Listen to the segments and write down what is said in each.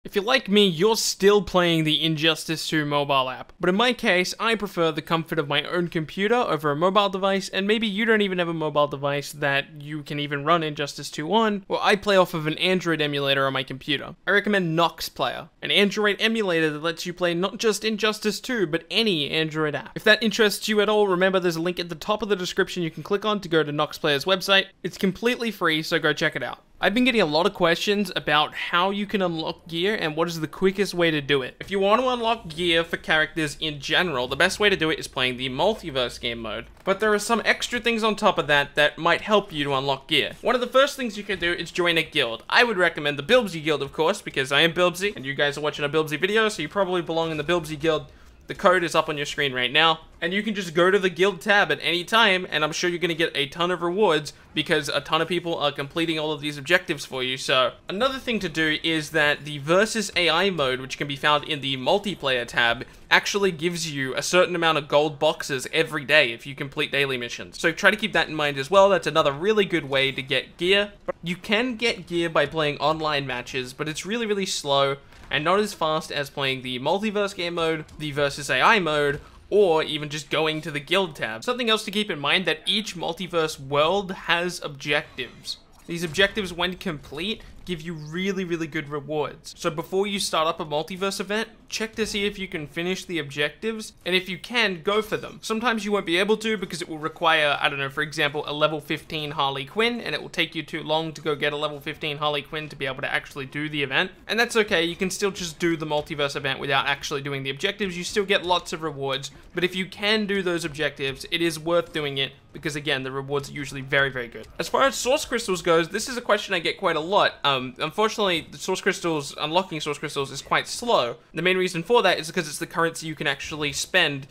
If you're like me, you're still playing the Injustice 2 mobile app. But in my case, I prefer the comfort of my own computer over a mobile device, and maybe you don't even have a mobile device that you can even run Injustice 2 on. Well, I play off of an Android emulator on my computer. I recommend Nox Player, an Android emulator that lets you play not just Injustice 2, but any Android app. If that interests you at all, remember there's a link at the top of the description you can click on to go to Nox Player's website. It's completely free, so go check it out. I've been getting a lot of questions about how you can unlock gear and what is the quickest way to do it. If you want to unlock gear for characters in general, the best way to do it is playing the Multiverse game mode. But there are some extra things on top of that that might help you to unlock gear. One of the first things you can do is join a guild. I would recommend the Bilbsy guild, of course, because I am Bilbsy, and you guys are watching a Bilbsy video, so you probably belong in the Bilbsy guild. The code is up on your screen right now, and you can just go to the guild tab at any time, and I'm sure you're going to get a ton of rewards because a ton of people are completing all of these objectives for you. So another thing to do is that the versus AI mode, which can be found in the multiplayer tab, actually gives you a certain amount of gold boxes every day if you complete daily missions. So try to keep that in mind as well. That's another really good way to get gear. You can get gear by playing online matches, but it's really, really slow and not as fast as playing the Multiverse game mode, the versus AI mode, or even just going to the guild tab. Something else to keep in mind that each Multiverse world has objectives. These objectives, when complete, give you really, really good rewards. So before you start up a Multiverse event, check to see if you can finish the objectives, and if you can, go for them. Sometimes you won't be able to because it will require, I don't know, for example, a level 15 Harley Quinn, and it will take you too long to go get a level 15 Harley Quinn to be able to actually do the event. And that's okay, you can still just do the Multiverse event without actually doing the objectives. You still get lots of rewards, but if you can do those objectives, it is worth doing it because, again, the rewards are usually very, very good. As far as source crystals goes, this is a question I get quite a lot. Unfortunately, the source crystals, unlocking source crystals is quite slow. The main reason for that is because it's the currency you can actually spend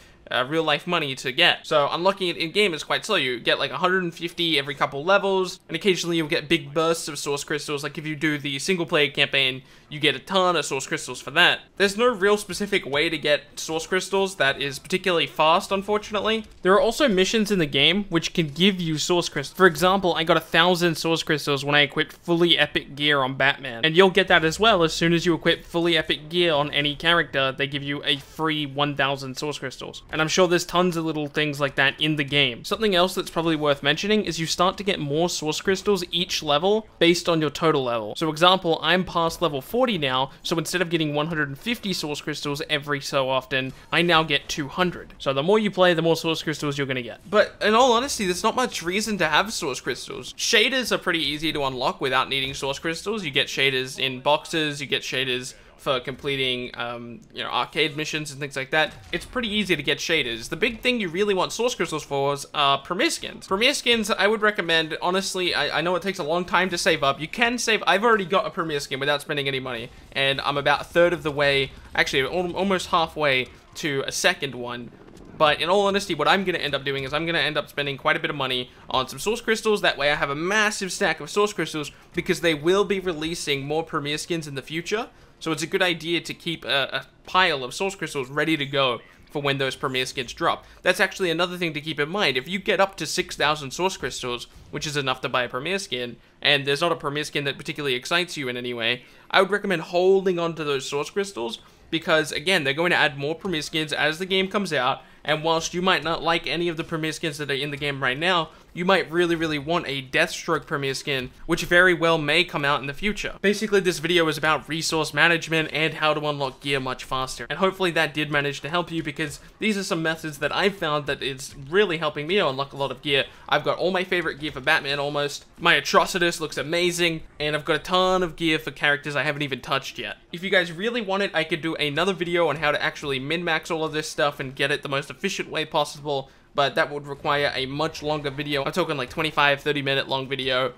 real life money to get. So unlocking it in game is quite slow. You get like 150 every couple levels, and occasionally you'll get big bursts of source crystals. Like if you do the single player campaign, you get a ton of source crystals for that. There's no real specific way to get source crystals that is particularly fast, unfortunately. There are also missions in the game which can give you source crystals. For example, I got 1,000 source crystals when I equipped fully epic gear on Batman, and you'll get that as well as soon as you equip fully epic gear on any character. They give you a free 1,000 source crystals. And I'm sure there's tons of little things like that in the game. Something else that's probably worth mentioning is you start to get more source crystals each level based on your total level. So example, I'm past level 40 now, so instead of getting 150 source crystals every so often, I now get 200. So the more you play, the more source crystals you're gonna get. But in all honesty, there's not much reason to have source crystals. Shaders are pretty easy to unlock without needing source crystals. You get shaders in boxes, you get shaders for completing, arcade missions and things like that. It's pretty easy to get shaders. The big thing you really want source crystals for is Premier Skins. Premier Skins, I would recommend, honestly, I know it takes a long time to save up. You can save, I've already got a Premier Skin without spending any money, and I'm about a third of the way, actually almost halfway to a second one. But in all honesty, what I'm going to end up doing is I'm going to end up spending quite a bit of money on some source crystals. That way I have a massive stack of source crystals because they will be releasing more Premier Skins in the future. So it's a good idea to keep a pile of source crystals ready to go for when those Premier Skins drop. That's actually another thing to keep in mind. If you get up to 6,000 source crystals, which is enough to buy a Premier Skin, and there's not a Premier Skin that particularly excites you in any way, I would recommend holding on to those source crystals because, again, they're going to add more Premier Skins as the game comes out, and whilst you might not like any of the Premier Skins that are in the game right now, you might really, really want a Deathstroke Premier Skin, which very well may come out in the future. Basically, this video is about resource management and how to unlock gear much faster. And hopefully that did manage to help you because these are some methods that I've found that is really helping me unlock a lot of gear. I've got all my favorite gear for Batman almost. My Atrocitus looks amazing, and I've got a ton of gear for characters I haven't even touched yet. If you guys really want it, I could do another video on how to actually min-max all of this stuff and get it the most efficient way possible, but that would require a much longer video. I'm talking like 25-30 minute long video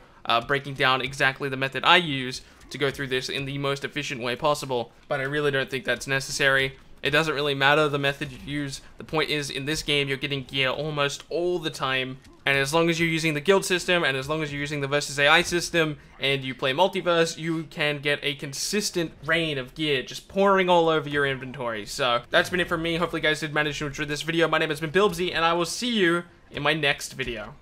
breaking down exactly the method I use to go through this in the most efficient way possible, but I really don't think that's necessary. It doesn't really matter the method you use. The point is, in this game, you're getting gear almost all the time, and as long as you're using the guild system, and as long as you're using the versus AI system, and you play Multiverse, you can get a consistent rain of gear just pouring all over your inventory. So, that's been it from me. Hopefully you guys did manage to enjoy this video. My name has been Bilbsy, and I will see you in my next video.